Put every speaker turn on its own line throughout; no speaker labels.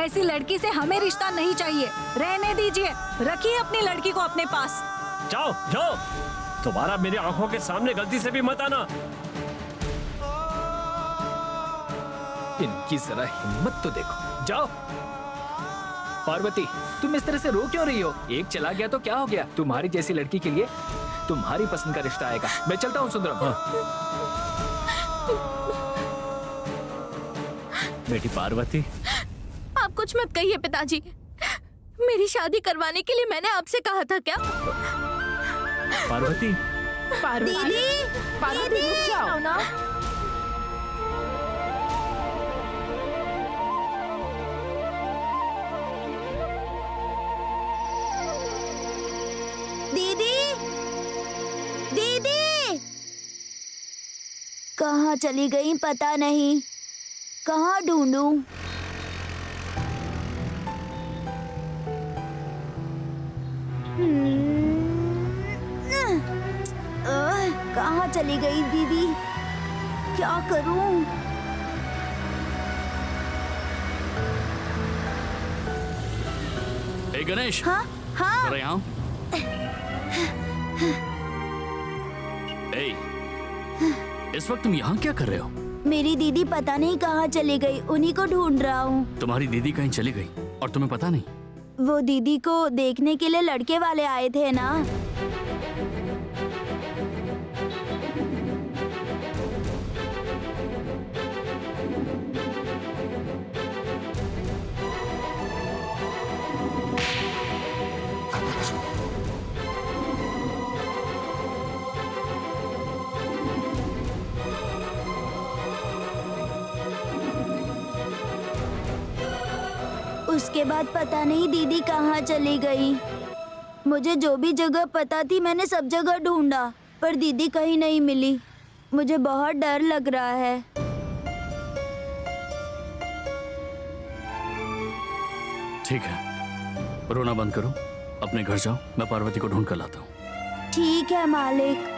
ऐसी लड़की से हमें रिश्ता नहीं चाहिए। रहने दीजिए, रखिए अपनी लड़की को अपने पास।
जाओ जाओ, दोबारा मेरी आंखों के सामने गलती से भी मत आना।
इनकी जरा हिम्मत तो देखो। जाओ। पार्वती, तुम इस तरह से रो क्यों रही हो? एक चला गया तो क्या हो गया? तुम्हारी जैसी लड़की के लिए तुम्हारी पसंद का रिश्ता आएगा। मैं चलता हूँ सुंदरम।
बेटी पार्वती,
आप कुछ मत कहिए पिताजी। मेरी शादी करवाने के लिए मैंने आपसे कहा था क्या?
पार्वती,
दीदी,
पार्वती रुक जाओ
ना।
दीदी, दीदी कहाँ चली गई पता नहीं। कहाँ ढूंढूं? कहाँ चली गई दीदी? क्या करूं?
हे गणेश,
हाँ हाँ।
जरा यहाँ। इस वक्त तुम यहाँ क्या कर रहे हो?
मेरी दीदी पता नहीं कहाँ चली गई, उन्हीं को ढूंढ रहा हूँ।
तुम्हारी दीदी कहीं चली गई और तुम्हें पता नहीं?
वो दीदी को देखने के लिए लड़के वाले आए थे ना। उसके बाद पता नहीं दीदी कहाँ चली गई। मुझे जो भी जगह पता थी मैंने सब जगह ढूंढा, पर दीदी कहीं नहीं मिली। मुझे बहुत डर लग रहा है।
ठीक है, रोना बंद करो, अपने घर जाओ, मैं पार्वती को ढूंढ कर लाता हूँ।
ठीक है मालिक।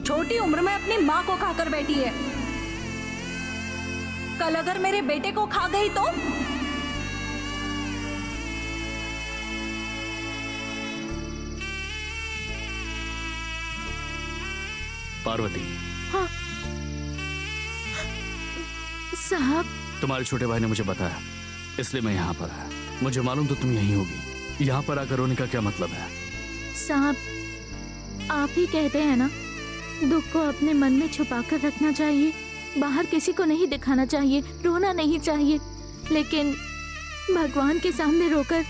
छोटी उम्र में अपनी माँ को खाकर बैठी है। कल अगर मेरे बेटे को खा गई तो?
पार्वती।
हाँ साहब,
तुम्हारे छोटे भाई ने मुझे बताया, इसलिए मैं यहाँ पर आया। मुझे मालूम तो तुम यहीं होगी। यहाँ पर आकर रोने का क्या मतलब है?
साहब, आप ही कहते हैं ना, दुख को अपने मन में छुपा कर रखना चाहिए, बाहर किसी को नहीं दिखाना चाहिए, रोना नहीं चाहिए। लेकिन भगवान के सामने रोकर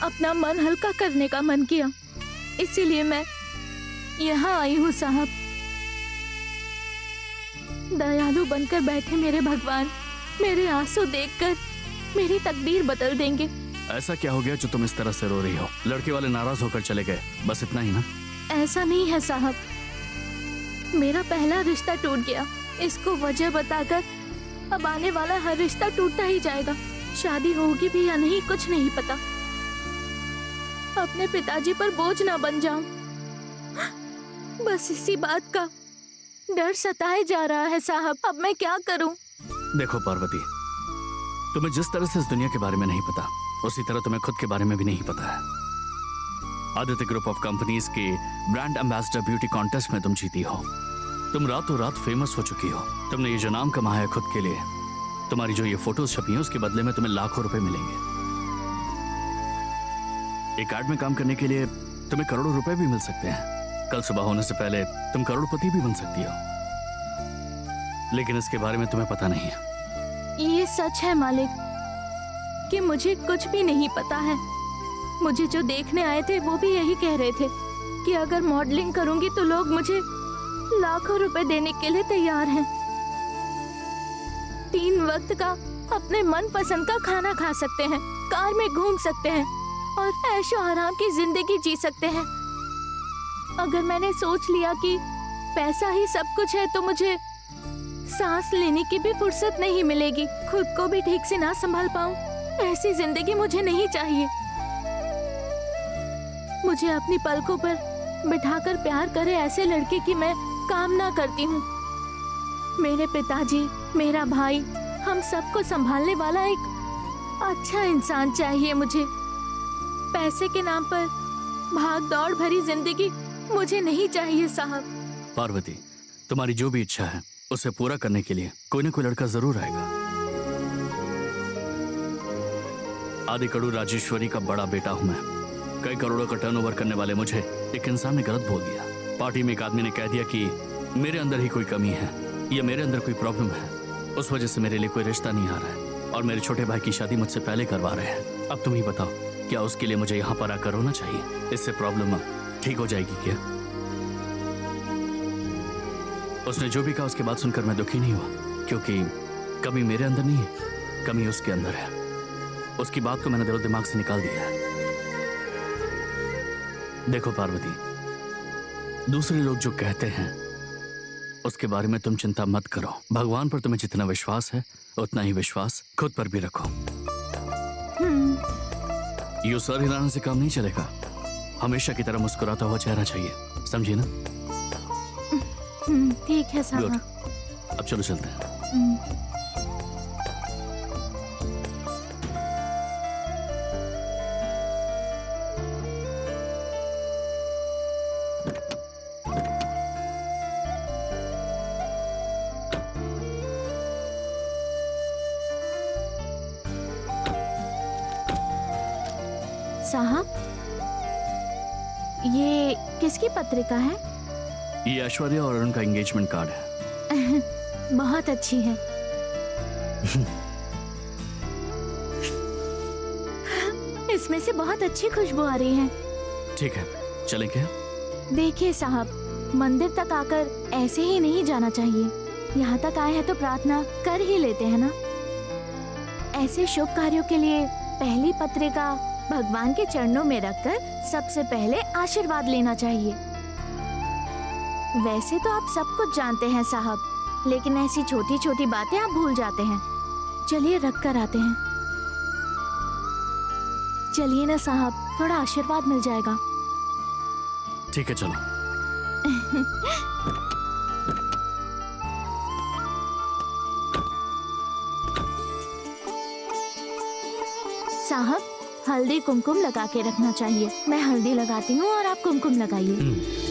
अपना मन हल्का करने का मन किया, इसीलिए मैं यहाँ आई हूँ साहब। दयालु बनकर बैठे मेरे भगवान मेरे आंसू देखकर मेरी तकदीर बदल देंगे।
ऐसा क्या हो गया जो तुम इस तरह से रो रही हो? लड़के वाले नाराज होकर चले गए, बस इतना ही ना?
ऐसा नहीं है साहब, मेरा पहला रिश्ता टूट गया। इसको वजह बताकर अब आने वाला हर रिश्ता टूटता ही जाएगा। शादी होगी भी या नहीं कुछ नहीं पता। अपने पिताजी पर बोझ ना बन जाऊं, बस इसी बात का डर सताए जा रहा है साहब। अब मैं क्या करूं?
देखो पार्वती, तुम्हें जिस तरह से इस दुनिया के बारे में नहीं पता, उसी तरह तुम्हें खुद के बारे में भी नहीं पता है। आदित्य ग्रुप ऑफ कंपनीज के ब्रांड एम्बेसडर ब्यूटी कॉन्टेस्ट में तुम जीती हो। तुम रातों रात फेमस हो चुकी हो। तुमने ये जो नाम कमाया है खुद के लिए, तुम्हारी जो ये फोटोज छपी हैं उसके बदले में तुम्हें लाखों रुपए मिलेंगे। एक एड में काम करने के लिए तुम्हें करोड़ों रुपए भी मिल सकते हैं। कल सुबह होने से पहले तुम करोड़पति भी बन सकती हो, लेकिन इसके बारे में तुम्हें पता नहीं है।
ये सच है मालिक कि मुझे कुछ भी नहीं पता है। मुझे जो देखने आए थे वो भी यही कह रहे थे कि अगर मॉडलिंग करूंगी तो लोग मुझे लाखों रुपए देने के लिए तैयार हैं। 3 वक्त का अपने मन पसंद का खाना खा सकते हैं, कार में घूम सकते हैं और ऐशो आराम की जिंदगी जी सकते हैं। अगर मैंने सोच लिया कि पैसा ही सब कुछ है तो मुझे सांस लेने की भी फुर्सत नहीं मिलेगी, खुद को भी ठीक से ना संभाल पाऊं। ऐसी जिंदगी मुझे नहीं चाहिए। मुझे अपनी पलकों पर बिठाकर प्यार करे ऐसे लड़के की मैं कामना करती हूँ। मेरे पिताजी, मेरा भाई, हम सबको संभालने वाला एक अच्छा इंसान चाहिए मुझे। पैसे के नाम पर भाग दौड़ भरी जिंदगी मुझे नहीं चाहिए साहब।
पार्वती, तुम्हारी जो भी इच्छा है उसे पूरा करने के लिए कोई ना कोई लड़का जरूर आएगा। आदि कड़ू राजेश्वरी का बड़ा बेटा हूं मैं। कई करोड़ों का टर्नओवर करने वाले मुझे एक इंसान ने गलत बोल दिया। पार्टी में एक आदमी ने कह दिया कि मेरे अंदर ही कोई कमी है या मेरे अंदर कोई प्रॉब्लम है। उस वजह से मेरे लिए कोई रिश्ता नहीं आ रहा है और मेरे छोटे भाई की शादी मुझसे पहले करवा रहे हैं। अब तुम ही बताओ, क्या उसके लिए मुझे यहाँ पर आकर रोना चाहिए? इससे प्रॉब्लम ठीक हो जाएगी क्या? उसने जो भी कहा उसके बाद सुनकर मैं दुखी नहीं हुआ, क्योंकि कमी मेरे अंदर नहीं है, कमी उसके अंदर है। उसकी बात को मैंने दिलो दिमाग से निकाल दिया है। देखो पार्वती, दूसरे लोग जो कहते हैं उसके बारे में तुम चिंता मत करो। भगवान पर तुम्हें जितना विश्वास है उतना ही विश्वास खुद पर भी रखो। यूं सर हिलाने से काम नहीं चलेगा। हमेशा की तरह मुस्कुराता हुआ चेहरा चाहिए, समझी ना?
ठीक है
गुड।
साहब।
अब चलो चलते हैं।
साहब, ये किसकी पत्रिका है?
ये ऐश्वर्या और अरुण का एंगेजमेंट कार्ड है।
बहुत अच्छी है। इसमें से बहुत अच्छी खुशबू आ रही है।
ठीक है, चलें क्या?
देखिए साहब, मंदिर तक आकर ऐसे ही नहीं जाना चाहिए। यहाँ तक आए हैं तो प्रार्थना कर ही लेते हैं ना। ऐसे शुभ कार्यों के लिए पहली पत्रिका भगवान के चरणों में रखकर सबसे पहले आशीर्वाद लेना चाहिए। वैसे तो आप सब कुछ जानते हैं साहब, लेकिन ऐसी छोटी छोटी बातें आप भूल जाते हैं। चलिए रख कर आते हैं। चलिए ना साहब, थोड़ा आशीर्वाद मिल जाएगा।
ठीक है, चलो।
साहब, हल्दी कुमकुम लगा के रखना चाहिए। मैं हल्दी लगाती हूँ और आप कुमकुम लगाइए।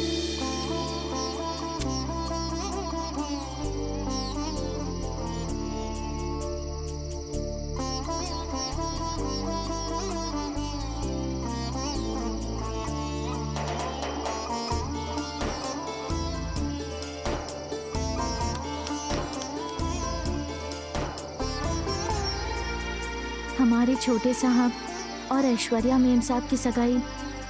हमारे छोटे साहब और ऐश्वर्या मेम साहब की सगाई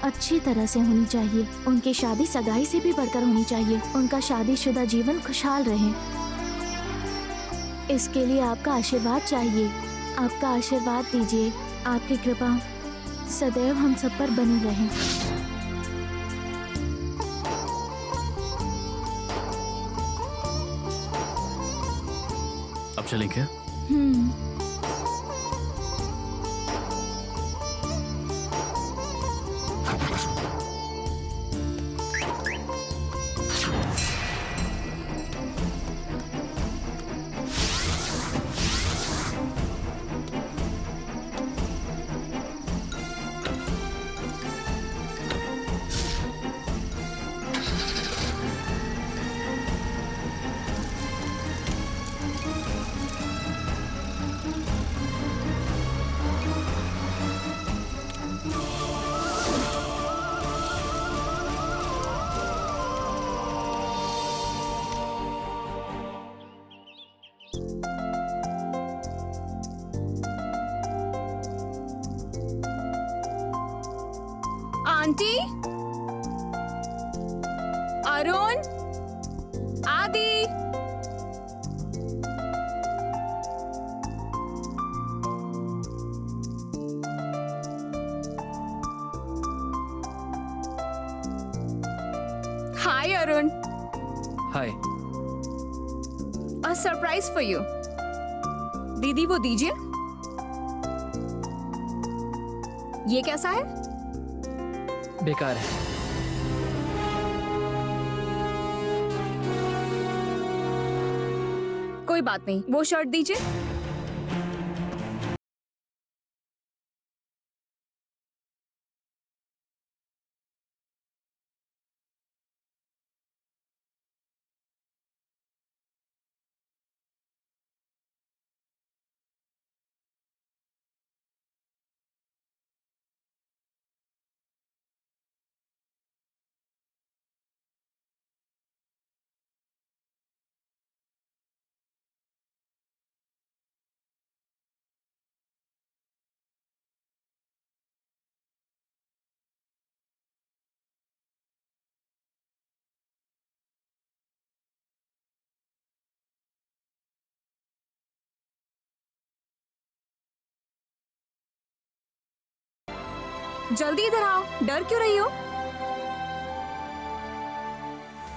अच्छी तरह से होनी चाहिए। उनकी शादी सगाई से भी बढ़कर होनी चाहिए। उनका शादीशुदा जीवन खुशहाल रहे, इसके लिए आपका आशीर्वाद चाहिए। आपका आशीर्वाद दीजिए। आपकी कृपा सदैव हम सब पर बनी रहे।
अब चलें क्या?
Aunty, Arun, Aadi, hi Arun.
Hi.
Surprise for you. दीदी वो दीजिए। ये कैसा है?
बेकार है।
कोई बात नहीं, वो शर्ट दीजिए। जल्दी इधर आओ, डर क्यों रही हो?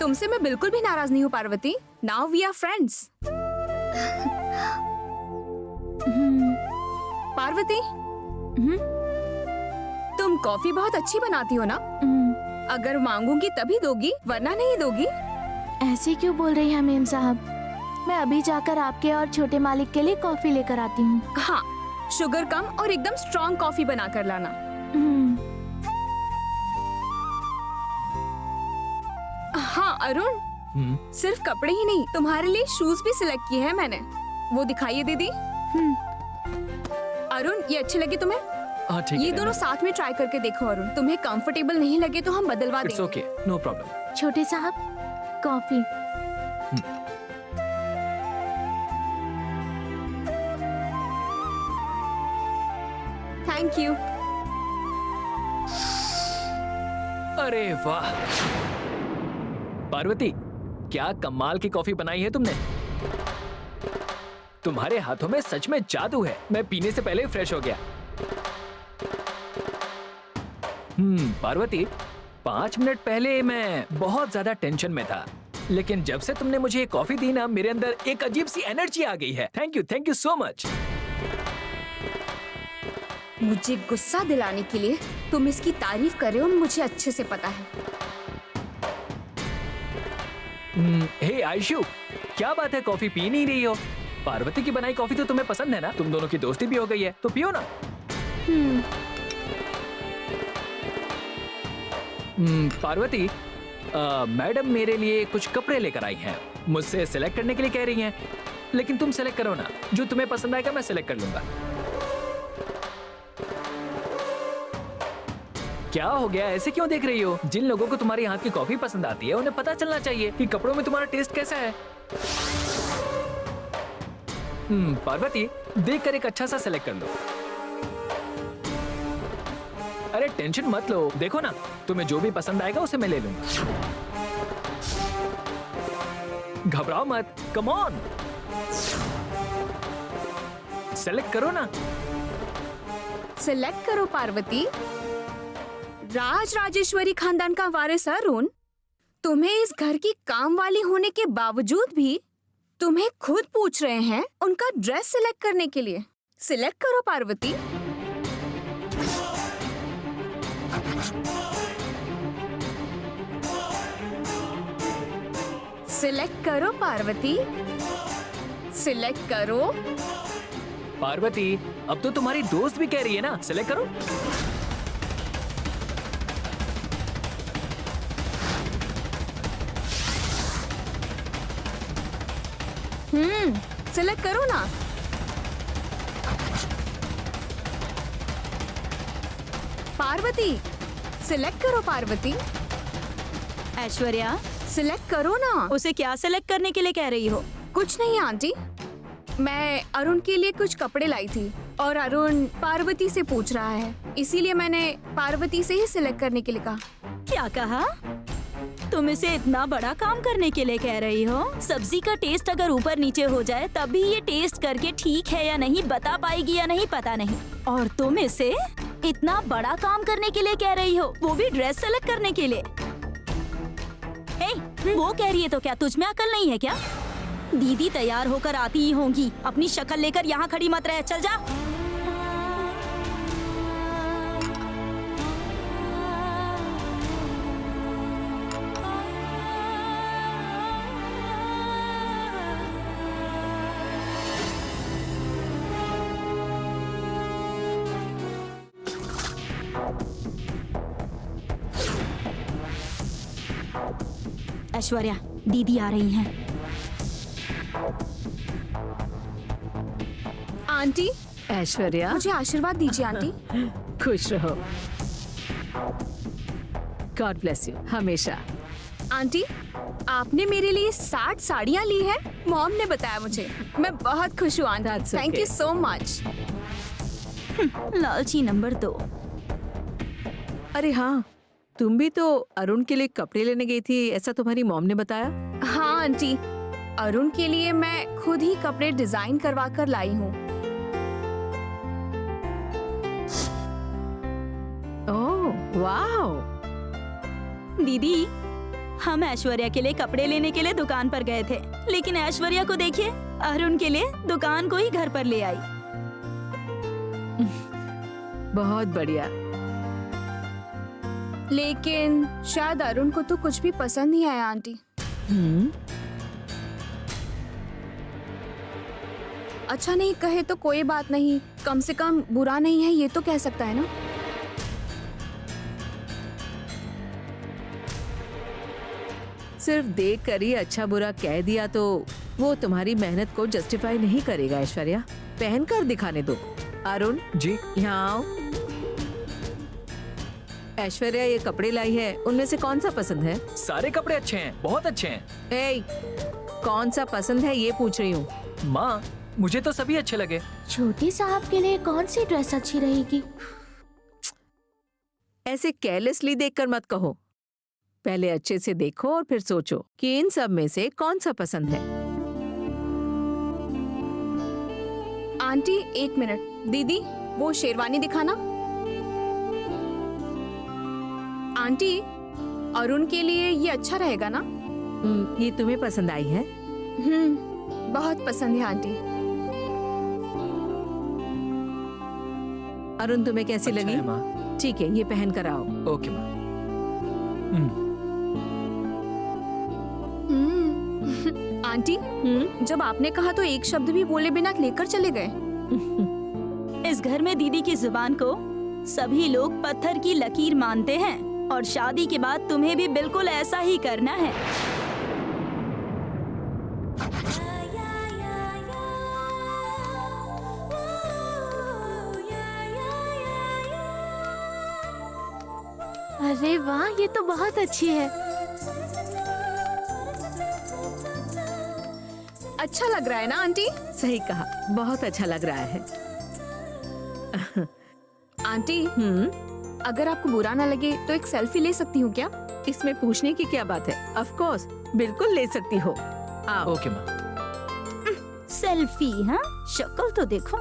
तुमसे मैं बिल्कुल भी नाराज नहीं हूँ Parvati. Now we are friends. Parvati, तुम कॉफी बहुत अच्छी बनाती हो ना? अगर मांगूंगी तभी दोगी, वरना नहीं दोगी।
ऐसे क्यों बोल रही हैं मेम साहब? मैं अभी जाकर आपके और छोटे मालिक के लिए कॉफी लेकर आती हूँ।
हाँ, शुगर कम और एकदम स्ट्रॉन्ग कॉफी बना कर लाना। हाँ अरुण, सिर्फ कपड़े ही नहीं, तुम्हारे लिए शूज भी सिलेक्ट किए हैं मैंने। वो दिखाइए दीदी। अरुण, ये अच्छे लगे तुम्हें?
हाँ ठीक है।
ये दोनों साथ में ट्राई करके देखो अरुण। तुम्हें कंफर्टेबल नहीं लगे तो हम बदलवा
इट्स
देंगे।
Okay, no problem.
छोटे साहब, कॉफी।
Thank you.
अरे वाह पार्वती, क्या कमाल की कॉफी बनाई है तुमने। तुम्हारे हाथों में सच में जादू है। मैं पीने से पहले ही फ्रेश हो गया। पार्वती, 5 मिनट पहले मैं बहुत ज्यादा टेंशन में था, लेकिन जब से तुमने मुझे ये कॉफी दी ना, मेरे अंदर एक अजीब सी एनर्जी आ गई है। Thank you so much.
मुझे गुस्सा दिलाने के लिए तुम इसकी तारीफ कर रहे हो, मुझे अच्छे से पता है।
हे आयशु, क्या बात है, कॉफी पी नहीं रही हो? पार्वती की बनाई कॉफी तो तुम्हें पसंद है ना? तुम दोनों की दोस्ती भी हो गई है, तो पियो ना। पार्वती, मैडम मेरे लिए कुछ कपड़े लेकर आई हैं। मुझसे सिलेक्ट करने के लिए कह रही हैं, लेकिन तुम सिलेक्ट करो ना। जो तुम्हें पसंद आएगा मैं सिलेक्ट कर लूंगा। क्या हो गया, ऐसे क्यों देख रही हो? जिन लोगों को तुम्हारे हाथ की कॉफी पसंद आती है, उन्हें पता चलना चाहिए कि कपड़ों में तुम्हारा टेस्ट कैसा है। पार्वती, देखकर एक अच्छा सा सिलेक्ट कर लो। अरे टेंशन मत लो, देखो ना, तुम्हें जो भी पसंद आएगा उसे मैं ले लूंगा। घबराओ मत, कम ऑन, सेलेक्ट करो ना।
सिलेक्ट करो पार्वती। राज राजेश्वरी खानदान का वारिस अरुण, तुम्हें इस घर की काम वाली होने के बावजूद भी तुम्हें खुद पूछ रहे हैं उनका ड्रेस सिलेक्ट करने के लिए। सिलेक्ट करो पार्वती। सिलेक्ट करो पार्वती, सिलेक्ट करो।
पार्वती, अब तो तुम्हारी दोस्त भी कह रही है ना, सिलेक्ट करो।
सिलेक्ट करो ना। पार्वती, सिलेक्ट करो पार्वती।
ऐश्वर्या,
सिलेक्ट करो ना।
उसे क्या सेलेक्ट करने के लिए कह रही हो?
कुछ नहीं आंटी, मैं अरुण के लिए कुछ कपड़े लाई थी और अरुण पार्वती से पूछ रहा है, इसीलिए मैंने पार्वती से ही सिलेक्ट करने के लिए कहा।
क्या कहा? तुम इसे इतना बड़ा काम करने के लिए कह रही हो? सब्जी का टेस्ट अगर ऊपर नीचे हो जाए तब भी ये टेस्ट करके ठीक है या नहीं बता पाएगी या नहीं पता नहीं, और तुम इसे इतना बड़ा काम करने के लिए कह रही हो, वो भी ड्रेस सेलेक्ट करने के लिए। हे, वो कह रही है तो क्या तुझ में अकल नहीं है क्या? दीदी तैयार होकर आती ही होंगी। अपनी शक्ल लेकर यहाँ खड़ी मत रह, चल जा। ऐश्वर्या, दीदी आ रही हैं।
आंटी,
ऐश्वर्या
मुझे आशीर्वाद दीजिए आंटी।
खुश रहो। गॉड ब्लेस यू हमेशा।
आंटी, आपने मेरे लिए 60 साड़ियाँ ली है। मॉम ने बताया मुझे। मैं बहुत खुश हूँ aunty.
That's
thank
okay.
You so much.
लालची नंबर 2।
अरे हाँ, तुम भी तो अरुण के लिए कपड़े लेने गई थी, ऐसा तुम्हारी मॉम ने बताया।
हाँ आंटी, अरुण के लिए मैं खुद ही कपड़े डिजाइन करवा कर लाई हूँ।
Oh wow.
दीदी, हम ऐश्वर्या के लिए कपड़े लेने के लिए दुकान पर गए थे, लेकिन ऐश्वर्या को देखिए, अरुण के लिए दुकान को ही घर पर ले आई।
बहुत बढ़िया।
लेकिन शायद अरुण को तो कुछ भी पसंद नहीं आया आंटी। अच्छा नहीं कहे तो कोई बात नहीं, कम से कम बुरा नहीं है ये तो कह सकता है ना।
सिर्फ देख कर ही अच्छा बुरा कह दिया तो वो तुम्हारी मेहनत को जस्टिफाई नहीं करेगा। ऐश्वर्या, पहन कर दिखाने दो। अरुण
जी।
यहाँ आओ। ऐश्वर्या ये कपड़े लाई है, उनमें से कौन सा पसंद है?
सारे कपड़े अच्छे हैं, बहुत अच्छे हैं।
ए, कौन सा पसंद है ये पूछ रही हूँ।
माँ, मुझे तो सभी अच्छे लगे।
छोटी साहब के लिए कौन सी ड्रेस अच्छी रहेगी?
ऐसे केयरलेसली देखकर मत कहो। पहले अच्छे से देखो और फिर सोचो कि इन सब में से कौन सा पसंद है।
आंटी एक मिनट, दीदी वो शेरवानी दिखाना। आंटी, अरुण के लिए ये अच्छा रहेगा ना?
ये तुम्हें पसंद आई है?
बहुत पसंद है आंटी।
अरुण तुम्हें कैसी
अच्छा
लगी?
है, माँ।
ठीक है, ये पहन कर आओ।
ओके माँ।
आंटी, जब आपने कहा तो एक शब्द भी बोले बिना लेकर चले गए।
इस घर में दीदी की जुबान को सभी लोग पत्थर की लकीर मानते हैं, और शादी के बाद तुम्हें भी बिल्कुल ऐसा ही करना है।
अरे वाह, ये तो बहुत अच्छी है।
अच्छा लग रहा है ना आंटी?
सही कहा, बहुत अच्छा लग रहा है।
आंटी, अगर आपको बुरा ना लगे तो एक सेल्फी ले सकती हूँ क्या?
इसमें पूछने की क्या बात है? ऑफ कोर्स, बिल्कुल ले सकती हो। आओ।
ओके माँ।
सेल्फी? हाँ, शक्ल तो देखो।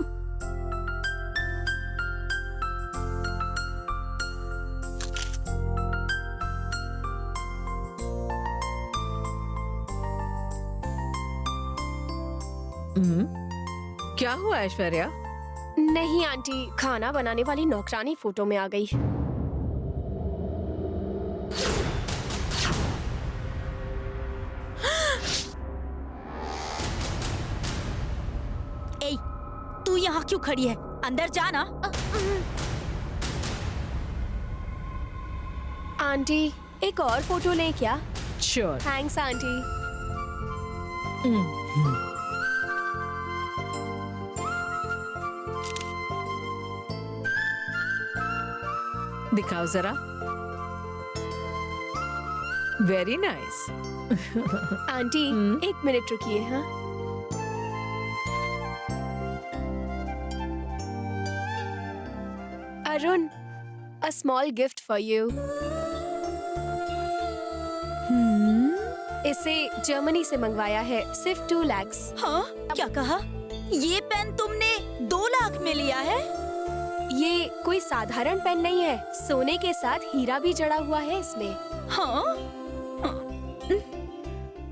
क्या हुआ ऐश्वर्या?
नहीं आंटी, खाना बनाने वाली नौकरानी फोटो में आ गई।
ए, तू यहाँ क्यों खड़ी है? अंदर जा ना।
आंटी, एक और फोटो लें क्या?
श्योर।
Thanks aunty.
दिखाओ जरा। Very nice.
आंटी, एक मिनट रुकिए। हाँ, Arun, a small gift for you. इसे जर्मनी से मंगवाया है, सिर्फ 2 lakhs।
हाँ, क्या कहा? ये पेन तुमने 2 लाख में लिया है?
ये कोई साधारण पेन नहीं है, सोने के साथ हीरा भी जड़ा हुआ है इसमें।
हाँ?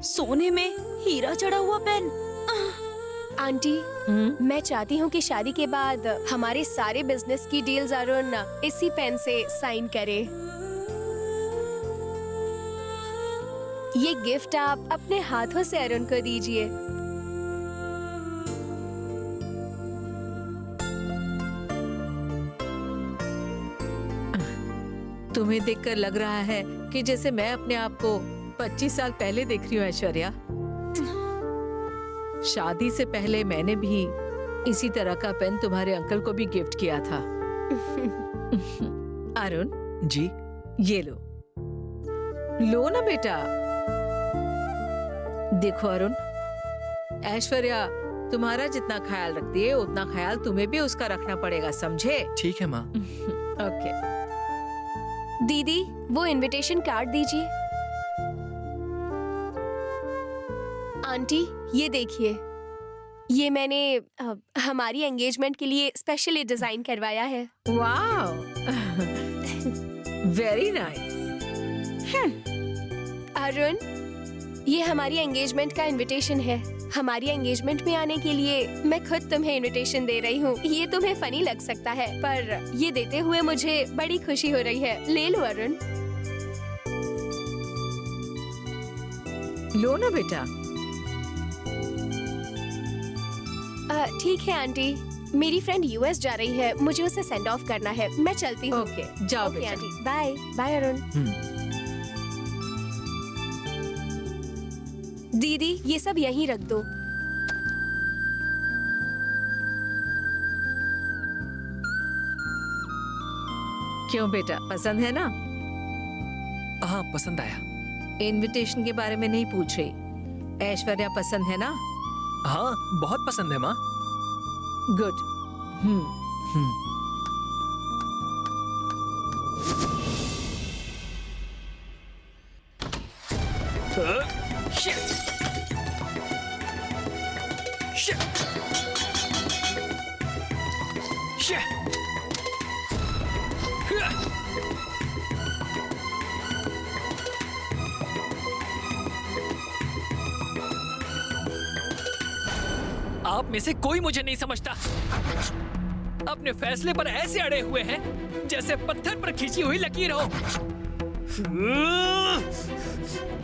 सोने में हीरा चढ़ा हुआ पेन।
आंटी, मैं चाहती हूँ कि शादी के बाद हमारे सारे बिजनेस की डील्स अरुण इसी पेन से साइन करे। ये गिफ्ट आप अपने हाथों से अरुण को दीजिए।
तुम्हें देखकर लग रहा है कि जैसे मैं अपने आप को 25 साल पहले देख रही हूँ ऐश्वर्या। शादी से पहले मैंने भी इसी तरह का पेन तुम्हारे अंकल को भी गिफ्ट किया था। अरुण
जी।
ये लो, लो ना बेटा। देखो अरुण, ऐश्वर्या तुम्हारा जितना ख्याल रखती है उतना ख्याल तुम्हें भी उसका रखना पड़ेगा, समझे?
ठीक है माँ।
ओके।
दीदी, वो इनविटेशन कार्ड दीजिए। आंटी, ये देखिए, ये मैंने हमारी एंगेजमेंट के लिए स्पेशली डिजाइन करवाया है।
Wow, very nice.
अरुण, ये हमारी एंगेजमेंट का इनविटेशन है। हमारी एंगेजमेंट में आने के लिए मैं खुद तुम्हें इनविटेशन दे रही हूँ। ये तुम्हें फनी लग सकता है, पर ये देते हुए मुझे बड़ी खुशी हो रही है। ले लो अरुण।
लो ना बेटा।
ठीक है आंटी, मेरी फ्रेंड यूएस जा रही है, मुझे उसे सेंड ऑफ करना है। मैं चलती हूँ।
ओके, जाओ
ओके
बेटा।
Aunty, bye bye Arun. दीदी, ये सब यहीं रख दो।
क्यों बेटा, पसंद है ना?
हाँ, पसंद आया।
इनविटेशन के बारे में नहीं पूछ रही। ऐश्वर्या पसंद है ना?
हाँ, बहुत पसंद है माँ।
गुड।
आप में से कोई मुझे नहीं समझता। अपने फैसले पर ऐसे अड़े हुए हैं जैसे पत्थर पर खींची हुई लकीर हो।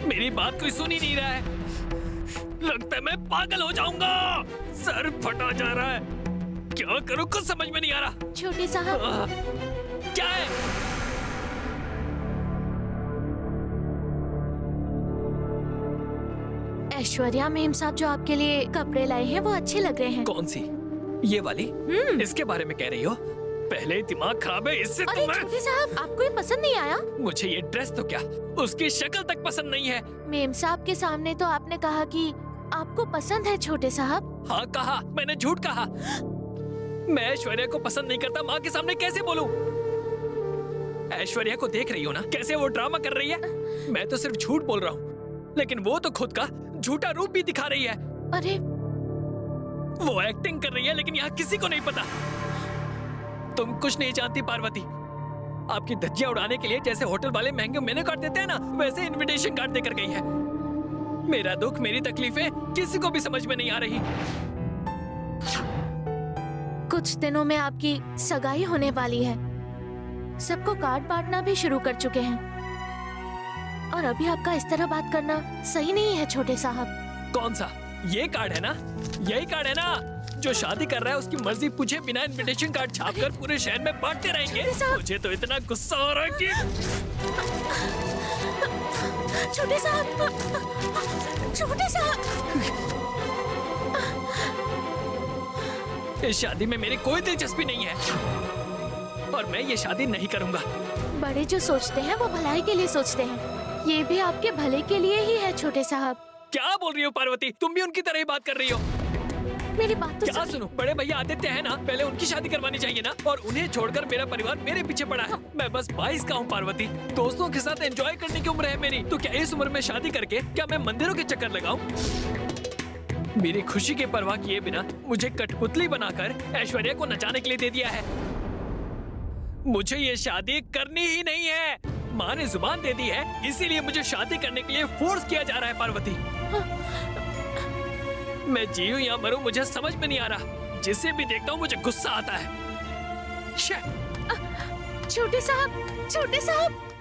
मेरी बात कोई सुन ही नहीं रहा है। लगता है मैं पागल हो जाऊंगा। सर फटा जा रहा है। क्या करूं, कुछ समझ में नहीं आ रहा।
छोटे साहब,
क्या है?
ऐश्वर्या मेम साहब जो आपके लिए कपड़े लाए हैं वो अच्छे लग रहे हैं।
कौन सी? ये वाली? इसके बारे में कह रही हो? पहले ही दिमाग खराब है, इससे
अरे
तो मैं...
छोटे साहब, आपको ये पसंद नहीं आया?
मुझे ये ड्रेस तो क्या, उसकी शक्ल तक पसंद नहीं है।
मेम साहब के सामने तो आपने कहा कि आपको पसंद है छोटे साहब।
हाँ कहा, मैंने झूठ कहा। मैं ऐश्वर्या को पसंद नहीं करता, माँ के सामने कैसे बोलूं? ऐश्वर्या को देख रही हो ना, कैसे वो ड्रामा कर रही है? मैं तो सिर्फ झूठ बोल रहा हूँ, लेकिन वो तो खुद का झूठा रूप भी दिखा रही है।
अरे
वो एक्टिंग कर रही है, लेकिन यहाँ किसी को नहीं पता। तुम कुछ नहीं जानती पार्वती। आपकी धज्जियां उड़ाने के लिए जैसे होटल वाले महंगे मेनू कार्ड देते हैं ना, वैसे इनविटेशन कार्ड देकर गई है। मेरा दुख, मेरी तकलीफें किसी को भी समझ में नहीं आ रही।
कुछ दिनों में आपकी सगाई होने वाली है। सबको कार्ड बांटना भी शुरू कर चुके हैं और अभी आपका इस तरह बात करना सही नहीं है छोटे साहब।
कौन सा? ये कार्ड है ना? यही कार्ड है ना जो शादी कर रहा है उसकी मर्जी पूछे बिना इनविटेशन कार्ड छापकर पूरे शहर में बांटते रहेंगे। मुझे तो इतना गुस्सा हो रहा है कि
छोटे साहब, छोटे साहब,
इस शादी में मेरी कोई दिलचस्पी नहीं है और मैं ये शादी नहीं करूंगा।
बड़े जो सोचते हैं वो भलाई के लिए सोचते हैं। ये भी आपके भले के लिए ही है छोटे साहब।
क्या बोल रही हो पार्वती? तुम भी उनकी तरह ही बात कर रही हो।
मेरी बात तो
क्या सुनो, बड़े भैया आदित्य है ना, पहले उनकी शादी करवानी चाहिए ना, और उन्हें छोड़कर मेरा परिवार मेरे पीछे पड़ा है। मैं बस 22 का हूँ पार्वती, दोस्तों के साथ एंजॉय करने की उम्र है मेरी। तो क्या इस उम्र में शादी करके क्या मैं मंदिरों के चक्कर लगाऊं? मेरी खुशी की परवाह किए बिना मुझे कठपुतली बनाकर ऐश्वर्या को नचाने के लिए दे दिया है। मुझे ये शादी करनी ही नहीं है। माँ ने जुबान दे दी है, इसीलिए मुझे शादी करने के लिए फोर्स किया जा रहा है पार्वती। मैं जीऊं या मरूं मुझे समझ में नहीं आ रहा। जिसे भी देखता हूँ मुझे गुस्सा आता है।
छोटे साहब, छोटे साहब,